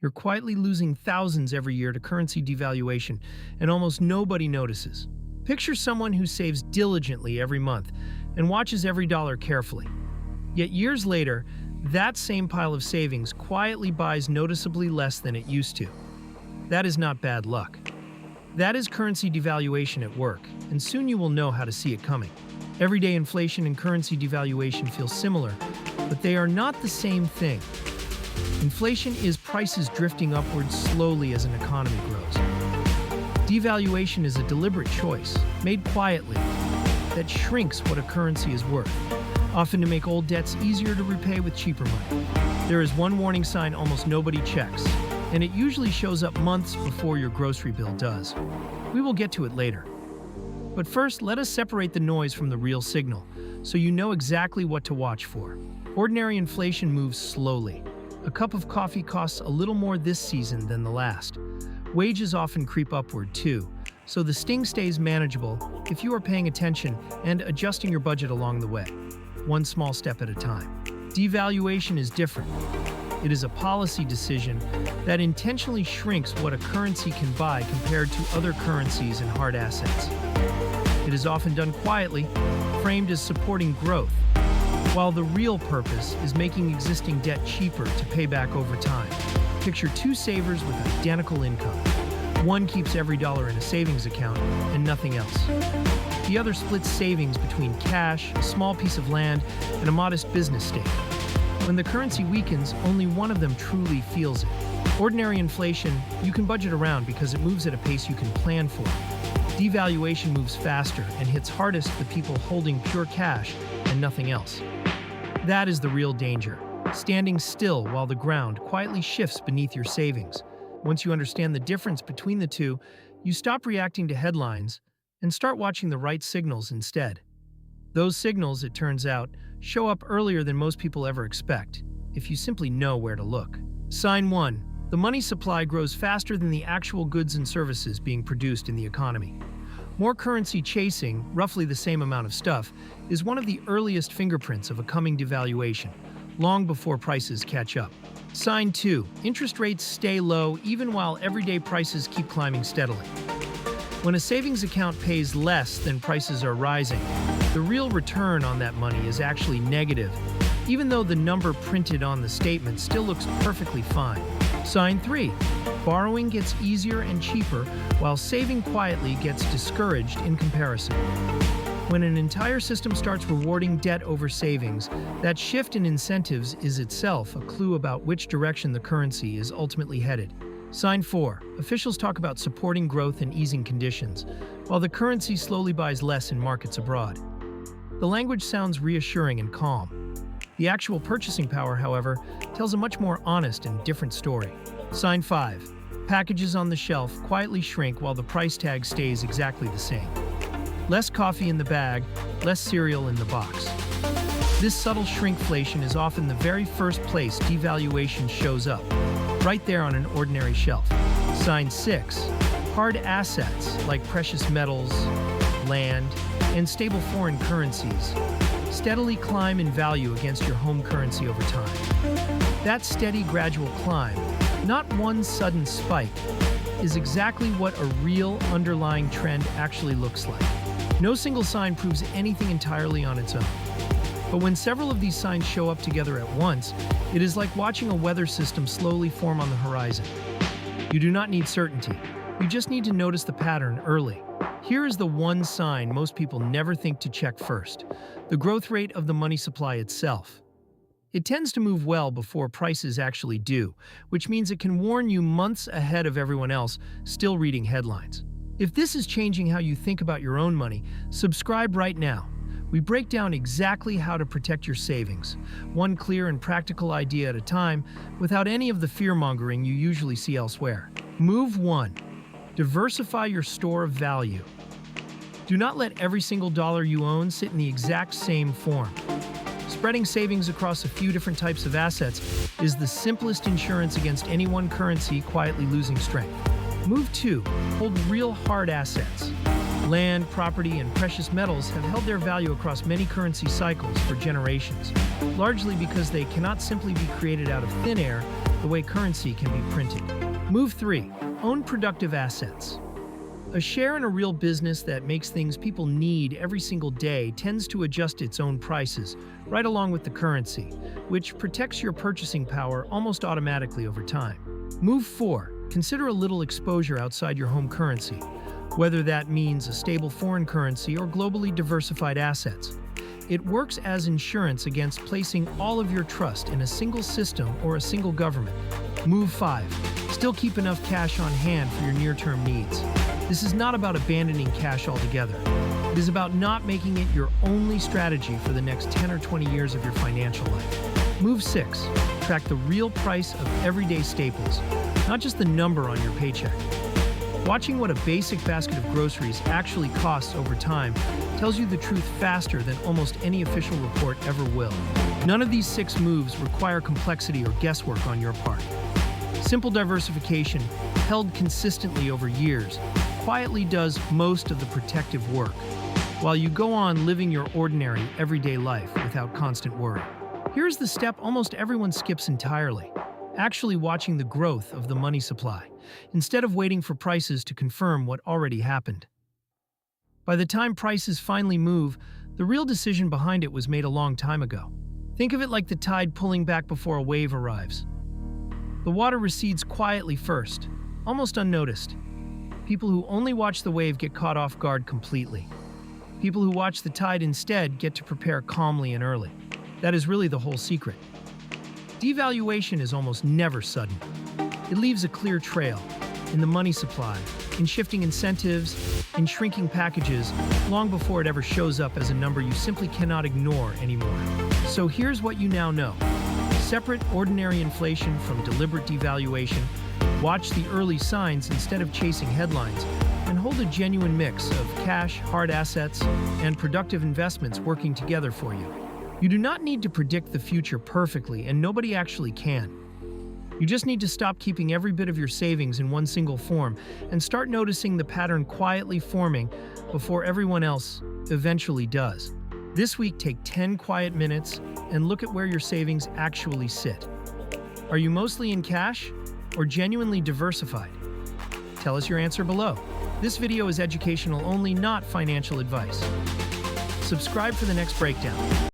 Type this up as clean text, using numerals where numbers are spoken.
You're quietly losing thousands every year to currency devaluation, and almost nobody notices. Picture someone who saves diligently every month and watches every dollar carefully. Yet years later, that same pile of savings quietly buys noticeably less than it used to. That is not bad luck. That is currency devaluation at work, and soon you will know how to see it coming. Everyday inflation and currency devaluation feel similar, but they are not the same thing. Inflation is prices drifting upwards slowly as an economy grows. Devaluation is a deliberate choice, made quietly, that shrinks what a currency is worth, often to make old debts easier to repay with cheaper money. There is one warning sign almost nobody checks, and it usually shows up months before your grocery bill does. We will get to it later. But first, let us separate the noise from the real signal, so you know exactly what to watch for. Ordinary inflation moves slowly. A cup of coffee costs a little more this season than the last. Wages often creep upward too, so the sting stays manageable if you are paying attention and adjusting your budget along the way, one small step at a time. Devaluation is different. It is a policy decision that intentionally shrinks what a currency can buy compared to other currencies and hard assets. It is often done quietly, framed as supporting growth, while the real purpose is making existing debt cheaper to pay back over time. Picture two savers with identical income. One keeps every dollar in a savings account and nothing else. The other splits savings between cash, a small piece of land, and a modest business stake. When the currency weakens, only one of them truly feels it. Ordinary inflation, you can budget around because it moves at a pace you can plan for. Devaluation moves faster and hits hardest the people holding pure cash and nothing else. That is the real danger, standing still while the ground quietly shifts beneath your savings. Once you understand the difference between the two, you stop reacting to headlines and start watching the right signals instead. Those signals, it turns out, show up earlier than most people ever expect, if you simply know where to look. Sign 1. The money supply grows faster than the actual goods and services being produced in the economy. More currency chasing, roughly the same amount of stuff, is one of the earliest fingerprints of a coming devaluation, long before prices catch up. Sign 2. Interest rates stay low even while everyday prices keep climbing steadily. When a savings account pays less than prices are rising, the real return on that money is actually negative, even though the number printed on the statement still looks perfectly fine. Sign 3. Borrowing gets easier and cheaper, while saving quietly gets discouraged in comparison. When an entire system starts rewarding debt over savings, that shift in incentives is itself a clue about which direction the currency is ultimately headed. Sign 4. Officials talk about supporting growth and easing conditions, while the currency slowly buys less in markets abroad. The language sounds reassuring and calm. The actual purchasing power, however, tells a much more honest and different story. Sign 5. Packages on the shelf quietly shrink while the price tag stays exactly the same. Less coffee in the bag, less cereal in the box. This subtle shrinkflation is often the very first place devaluation shows up, right there on an ordinary shelf. Sign 6. Hard assets like precious metals, land, and stable foreign currencies steadily climb in value against your home currency over time. That steady, gradual climb, not one sudden spike, is exactly what a real underlying trend actually looks like. No single sign proves anything entirely on its own. But when several of these signs show up together at once, it is like watching a weather system slowly form on the horizon. You do not need certainty. You just need to notice the pattern early. Here is the one sign most people never think to check first: the growth rate of the money supply itself. It tends to move well before prices actually do, which means it can warn you months ahead of everyone else still reading headlines. If this is changing how you think about your own money, subscribe right now. We break down exactly how to protect your savings, one clear and practical idea at a time, without any of the fear-mongering you usually see elsewhere. Move 1. Diversify your store of value. Do not let every single dollar you own sit in the exact same form. Spreading savings across a few different types of assets is the simplest insurance against any one currency quietly losing strength. Move 2. Hold real hard assets. Land, property, and precious metals have held their value across many currency cycles for generations, largely because they cannot simply be created out of thin air, the way currency can be printed. Move 3. Own productive assets. A share in a real business that makes things people need every single day tends to adjust its own prices, right along with the currency, which protects your purchasing power almost automatically over time. Move 4. Consider a little exposure outside your home currency, whether that means a stable foreign currency or globally diversified assets. It works as insurance against placing all of your trust in a single system or a single government. Move 5. Still keep enough cash on hand for your near-term needs. This is not about abandoning cash altogether. It is about not making it your only strategy for the next 10 or 20 years of your financial life. Move 6. Track the real price of everyday staples, not just the number on your paycheck. Watching what a basic basket of groceries actually costs over time tells you the truth faster than almost any official report ever will. None of these 6 moves require complexity or guesswork on your part. Simple diversification, held consistently over years, quietly does most of the protective work, while you go on living your ordinary, everyday life without constant worry. Here's the step almost everyone skips entirely: actually watching the growth of the money supply, instead of waiting for prices to confirm what already happened. By the time prices finally move, the real decision behind it was made a long time ago. Think of it like the tide pulling back before a wave arrives. The water recedes quietly first, almost unnoticed. People who only watch the wave get caught off guard completely. People who watch the tide instead get to prepare calmly and early. That is really the whole secret. Devaluation is almost never sudden. It leaves a clear trail in the money supply, in shifting incentives, in shrinking packages, long before it ever shows up as a number you simply cannot ignore anymore. So here's what you now know. Separate ordinary inflation from deliberate devaluation. Watch the early signs instead of chasing headlines, and hold a genuine mix of cash, hard assets, and productive investments working together for you. You do not need to predict the future perfectly, and nobody actually can. You just need to stop keeping every bit of your savings in one single form and start noticing the pattern quietly forming before everyone else eventually does. This week, take 10 quiet minutes and look at where your savings actually sit. Are you mostly in cash or genuinely diversified? Tell us your answer below. This video is educational only, not financial advice. Subscribe for the next breakdown.